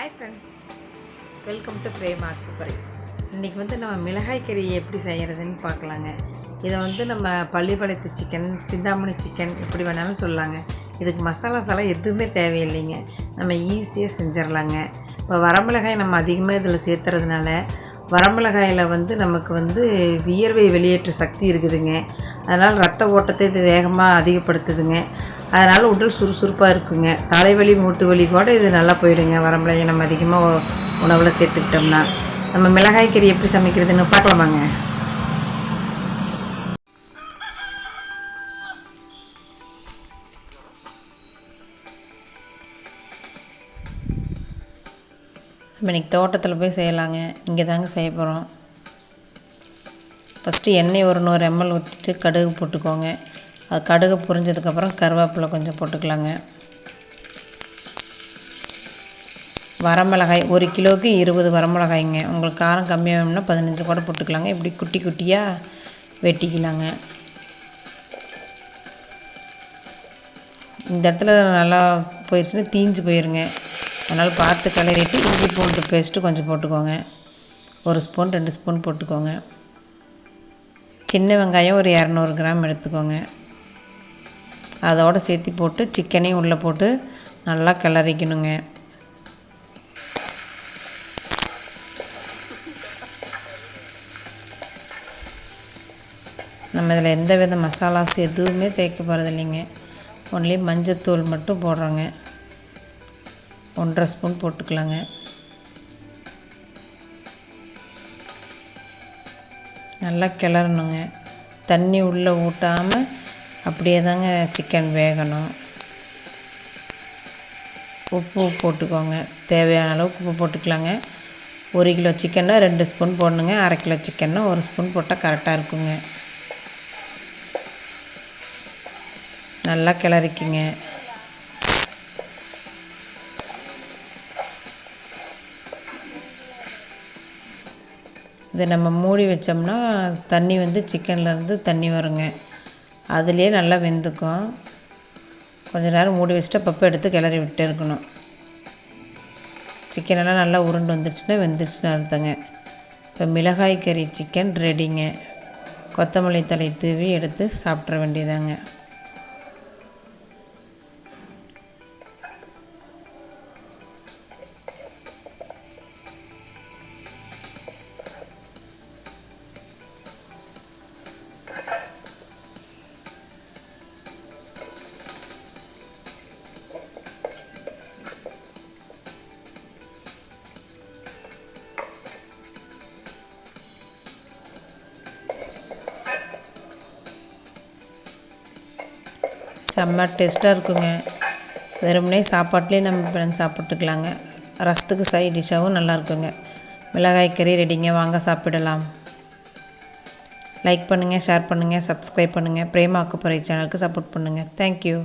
Hi friends, welcome to Prema Aakkuparai. இன்றைக்கி நம்ம மிளகாய் கறி எப்படி செய்கிறதுன்னு பார்க்கலாங்க. இதை நம்ம பள்ளிப்பாளையத்து சிக்கன், சிந்தாமணி சிக்கன் எப்படி வேணாலும் சொல்லலாங்க. இதுக்கு மசாலாஸெல்லாம் எதுவுமே தேவையில்லைங்க. நம்ம ஈஸியாக செஞ்சிடலாங்க. இப்போ வரமிளகாய் நம்ம அதிகமாக இதில் சேர்த்துறதுனால வரமிளகாயில் நமக்கு வியர்வை வெளியேற்ற சக்தி இருக்குதுங்க. அதனால் ரத்த ஓட்டத்தை இது வேகமாக அதிகப்படுத்துதுங்க. அதனால் உடல் சுறுசுறுப்பாக இருக்குங்க. தலைவலி மூட்டு வலி கூட இது நல்லா போயிடுங்க. வரமிளகாய் நம்ம அதிகமாக உணவில் சேர்த்துக்கிட்டோம்னா. நம்ம மிளகாய் கறி எப்படி சமைக்கிறதுன்னு பார்க்கலாமாங்க. நம்ம இன்றைக்கி தோட்டத்தில் போய் செய்யலாங்க. இங்கே தாங்க செய்ய போகிறோம். ஃபஸ்ட்டு எண்ணெய் ஒரு 100 ml ஊற்றிட்டு கடுகு போட்டுக்கோங்க. அது கடுகு பொரிஞ்சதுக்கப்புறம் கருவேப்பிலை கொஞ்சம் போட்டுக்கலாங்க. வரமிளகாய் 1 கிலோவுக்கு 20 வரமிளகாய்ங்க. உங்களுக்கு காரம் கம்மியாக வேணும்னா 15 கூட போட்டுக்கலாங்க. இப்படி குட்டி குட்டியாக வெட்டிக்கலாங்க. இந்த இடத்துல நல்லா போயிடுச்சுன்னா தீஞ்சு போயிருங்க. அதனால் பார்த்து கலரிட்டு இஞ்சி பூண்டு பேஸ்ட்டு கொஞ்சம் போட்டுக்கோங்க. 1 ஸ்பூன் 2 ஸ்பூன் போட்டுக்கோங்க. சின்ன வெங்காயம் ஒரு 200 கிராம் எடுத்துக்கோங்க. அதோடு சேர்த்து போட்டு சிக்கனையும் உள்ளே போட்டு நல்லா கிளறிக்கணுங்க. நம்ம இதில் எந்த வித மசாலாஸ் எதுவுமே தேய்க்க போகிறது இல்லைங்க. ஒன்லி மஞ்சத்தூள் மட்டும் போடுறோங்க. 1.5 ஸ்பூன் போட்டுக்கலாங்க. நல்லா கிளறணுங்க. தண்ணி உள்ளே ஊட்டாமல் அப்படியே தாங்க சிக்கன் வேகணும். உப்பு போட்டுக்கோங்க. தேவையான அளவுக்கு உப்பு போட்டுக்கலாங்க. 1 கிலோ சிக்கன்னா 2 ஸ்பூன் போடணுங்க. 1/2 கிலோ சிக்கன்னா 1 ஸ்பூன் போட்டால் கரெக்டாக இருக்குங்க. நல்லா கிளறிக்குங்க. இதை நம்ம மூடி வச்சோம்னா தண்ணி சிக்கன்லேருந்து தண்ணி வருங்க. அதுலேயே நல்லா வெந்துக்கும். கொஞ்சம் நேரம் மூடி வச்சுட்டு அப்பப்போ எடுத்து கிளறி விட்டு இருக்கணும். சிக்கனெல்லாம் நல்லா உருண்டு வந்துருச்சுன்னா வெந்துருச்சுன்னு அர்த்தங்க. இப்போ மிளகாய் கறி சிக்கன் ரெடிங்க. கொத்தமல்லி தழை தூவி எடுத்து சாப்பிட்ற வேண்டியதாங்க. செம்ம டேஸ்ட்டாக இருக்குங்க. வெறுமனே சாப்பாட்லேயே நம்ம சாப்பிட்டுக்கலாங்க. ரசத்துக்கு சைட் டிஷ்ஷாகவும் நல்லாயிருக்குங்க. மிளகாய் கறி ரெடிங்க. வாங்க சாப்பிடலாம். லைக் பண்ணுங்கள், ஷேர் பண்ணுங்கள், சப்ஸ்கிரைப் பண்ணுங்கள். பிரேமா ஆக்குப்பறை சேனலுக்கு சப்போர்ட் பண்ணுங்கள். தேங்க்யூ.